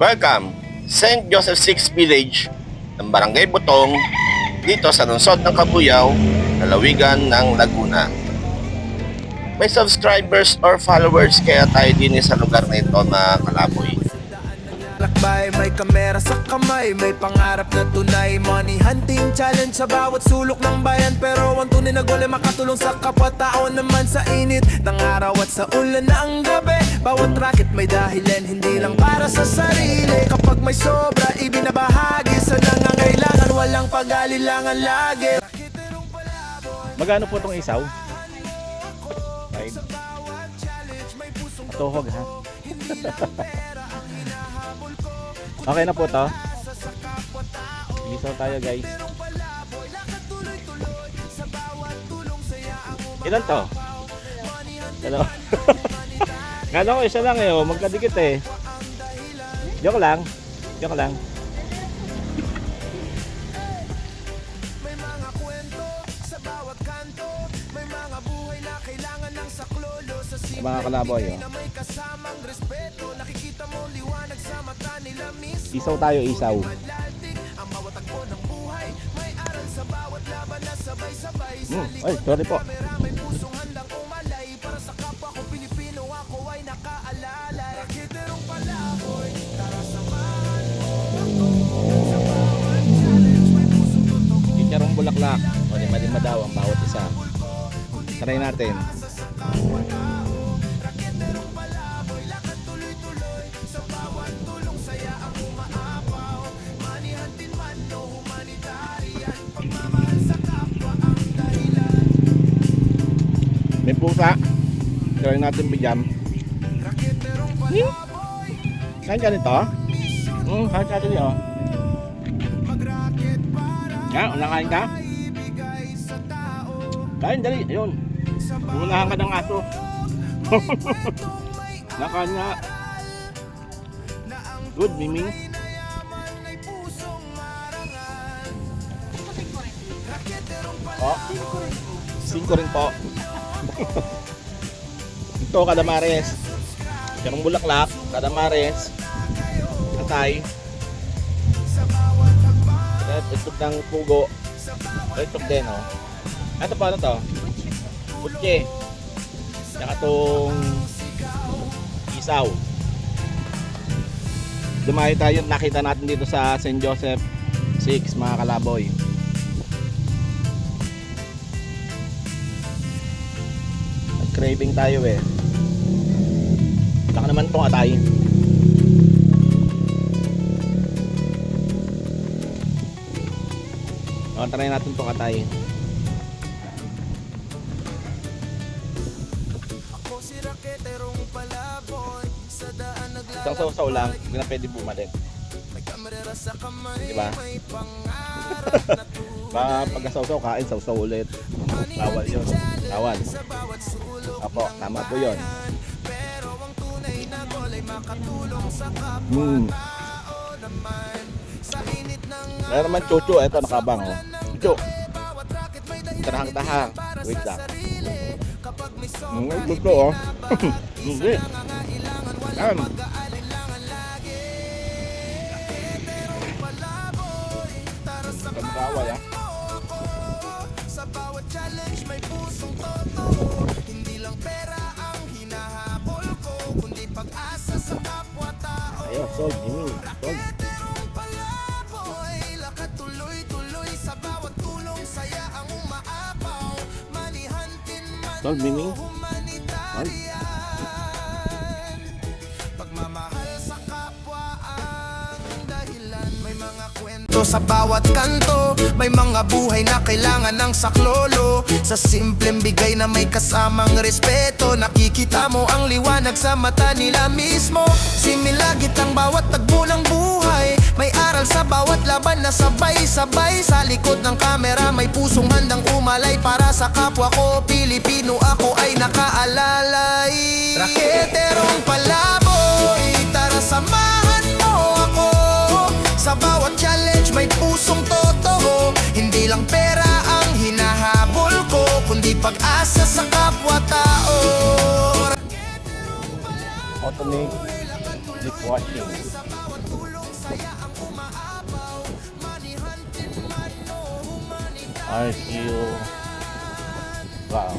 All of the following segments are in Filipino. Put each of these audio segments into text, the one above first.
Welcome, St. Joseph 6 Village ng Barangay Butong dito sa lungsod ng Cabuyao, lalawigan ng Laguna. May subscribers or followers kaya tayo din sa lugar na ito, mga kalaboy. Lakbay, may kamera sa kamay, may pangarap na tunay. Money hunting challenge sa bawat sulok ng bayan. Pero ang tunay na goal ay makatulong sa kapwa-tao naman sa init ng araw at sa ulan ng gabi. Bawat racket may dahilan, hindi lang para sa sarili. Kapag may sobra, ibinabahagi sa nangangailangan. Walang pag-alilangan lagi. Magkano po itong isaw? 5. Matuhog ha. Okay na po to. Isaw tayo guys. Ilan to? Ano? Gano'n ko isa lang eh, oh. Magkadikit eh. Joke lang. Joke lang. Mga kalaboy, oh. Isaw tayo, isaw. Ay, sorry po. Chicharong bulaklak. O, lima-lima daw ang bawat isa. Try natin. May pusa. Try natin bigyan. Kain ka nito? Kain ka nito. Ya, nakain ka? Kain, dali. Ayun. Unahan ka ng aso. Nakain nga. Good, Miming. Oh, 5 rin po. Ito, kadamares. Yung bulaklak, kadamares. Atay. Itlog ng pugo. Itlog din, oh. Ito pa, ano to? Butche. Saka itong isaw. Dumayo tayo, nakita natin dito sa St. Joseph 6, mga kalaboy. Craving tayo eh. Saka naman itong atay. Try natin itong atay. Isang sausaw lang, hindi na pwede bumalik. Diba? Pagka-sausaw, kain, sausaw ulit. Bawal yun. Bawal. Apo, tama po yun. Meron naman chuchu, eto nakabang. Oh. Chuchu. Tarahang-tahang. Wait lang. Gusto oh. Hindi. Yan. Pagkawal ah. Sa bawat challenge may pusong totoo. Hindi lang pera ang hinahabol ko, kundi pag-asa sa kapwa-tao. Ayun, sold. Sold. Sold, Miming. Sold. Pagmamahal sa kapwa ang dahilan. May mga kwento sa bawat kanto. May mga buhay na kailangan ng saklolo. Sa simpleng bigay na may kasamang respeto. Nakikita mo ang liwanag sa mata nila mismo. Similagit ang bawat tagbo ng buhay. May aral sa bawat laban na sabay-sabay. Sa likod ng kamera may pusong handang umalay. Para sa kapwa ko, Pilipino ako ay nakaalalay. Raketerong palaboy, tara samahan mo ako. Sa bawat challenge may pusong totoo. Hindi lang pera ang hinahabol ko, kundi pag-asa sa kapwa-tao. Automatic dishwashing. RCU wow.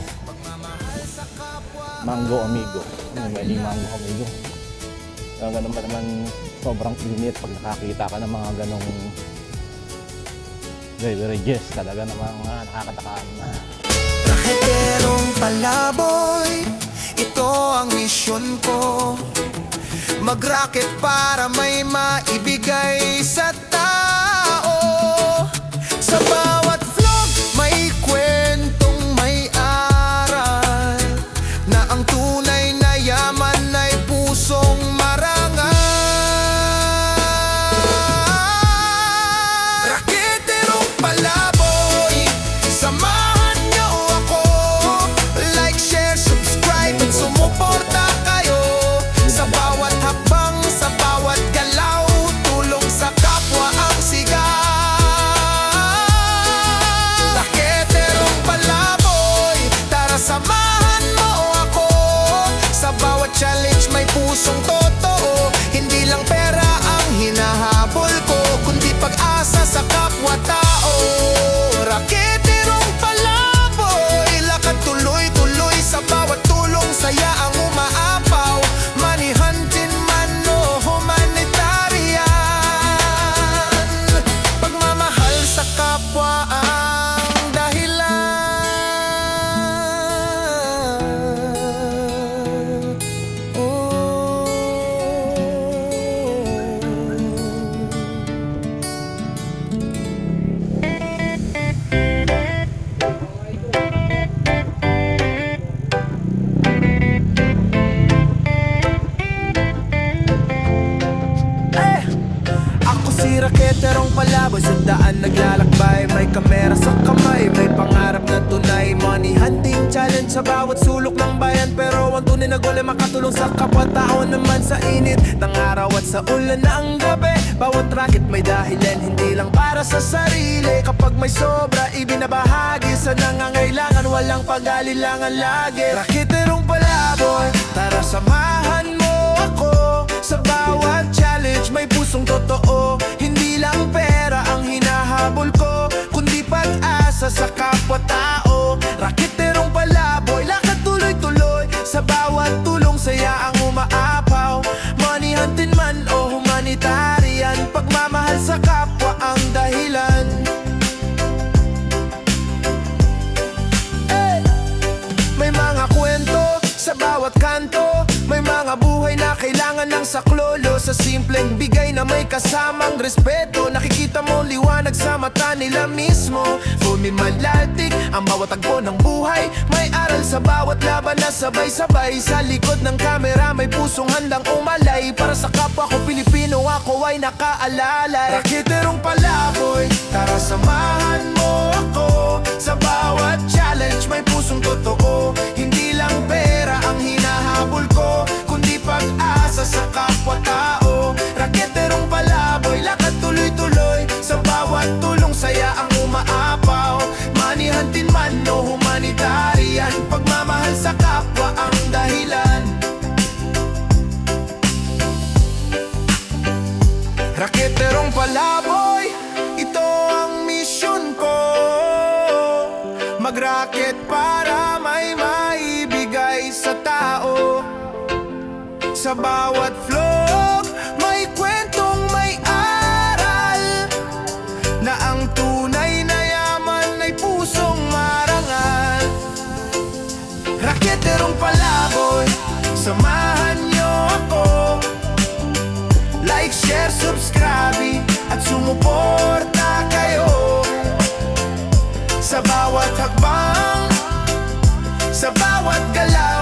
Mango Amigo. May Mango Amigo. Talaga naman sobrang init pag nakakita ka ng mga ganong beverages. Talaga namang nakakatakam. Raketerong palaboy, ito ang misyon ko. Mag-rocket para may maibigay sa tao. Sa bawat vlog may kwentong may aral, na ang tunay na yaman ay pusong marangal. Raketerong palaboy, samahan niyo ako. Like, share, subscribe at sumuporta kayo. Sa bawat hakbang, sa bawat galaw, tulong sa kapwa ang sigaw. Raketerong palaboy, tara samahan mo ako. Sa bawat challenge may pusong totoo. Hindi lang pera ang hinahabol ko, kundi pag-asa sa kapwa-tao. Raketerong palaboy, lakad tuloy-tuloy sa bawat tulong, saya ang umaapaw. Money hunting man o humanitarian, pagmamahal sa kapwa ang dahilan. Oh. Ako si Raketerong palaboy, sa daan naglalakbay. May kamera sa kamay, may pangarap na tunay. Money hunting challenge sa bawat sulok ng bayan, pero ang tunay na goal ay makatulong sa kapwa-tao naman sa init ng araw at sa ulan ng gabi. Bawat racket may dahilan, hindi lang para sa sarili. Kapag may sobra, ibinabahagi sa nangangailangan, walang pag-alilangan lagi. Raketerong palaboy, tara samahan mo ako. Sa bawat challenge may pusong totoo. Hindi lang pera ang hinahabol ko, kundi pag-asa sa kapwa-tao. Raketerong palaboy, lakad tuloy-tuloy. Sa bawat tulong, saya ang umaapaw. Money hunting man o humanitarian, pagmamahal sa kapwa ang dahilan. May mga kwento sa bawat kanto, may mga buhay na kailangan ng saklolo. Sa simpleng bigay na may kasamang respeto, nakikita mo liwanag sa mata nila mismo. Fumimalaltik ang bawat tagpo ng buhay, may aral sa bawat laban na sabay-sabay. Sa likod ng kamera may pusong handang umalay, para sa kapwa ko Pilipino ako ay nakaalalay. Raketerong palaboy, tara samahan mo ako. Sa bawat challenge may pusong totoo. Hindi lang pera ang hinahabol ko, kundi pag-asa sa kapwa-tao. Raketerong palaboy, lakad tuloy-tuloy. Sa bawat tulong, saya ang umaapaw. Money hunting man o humanitarian, pagmamahal sa kapwa ang dahilan. Raketerong palaboy, ito ang misyon ko. Mag-rocket para may maibigay sa tao. Sa bawat vlog may kwentong may aral, na ang tunay na yaman ay pusong marangal. Raketerong palaboy, samahan niyo ako. Like, share, subscribe at sumuporta kayo. Sa bawat hakbang, sa bawat galaw,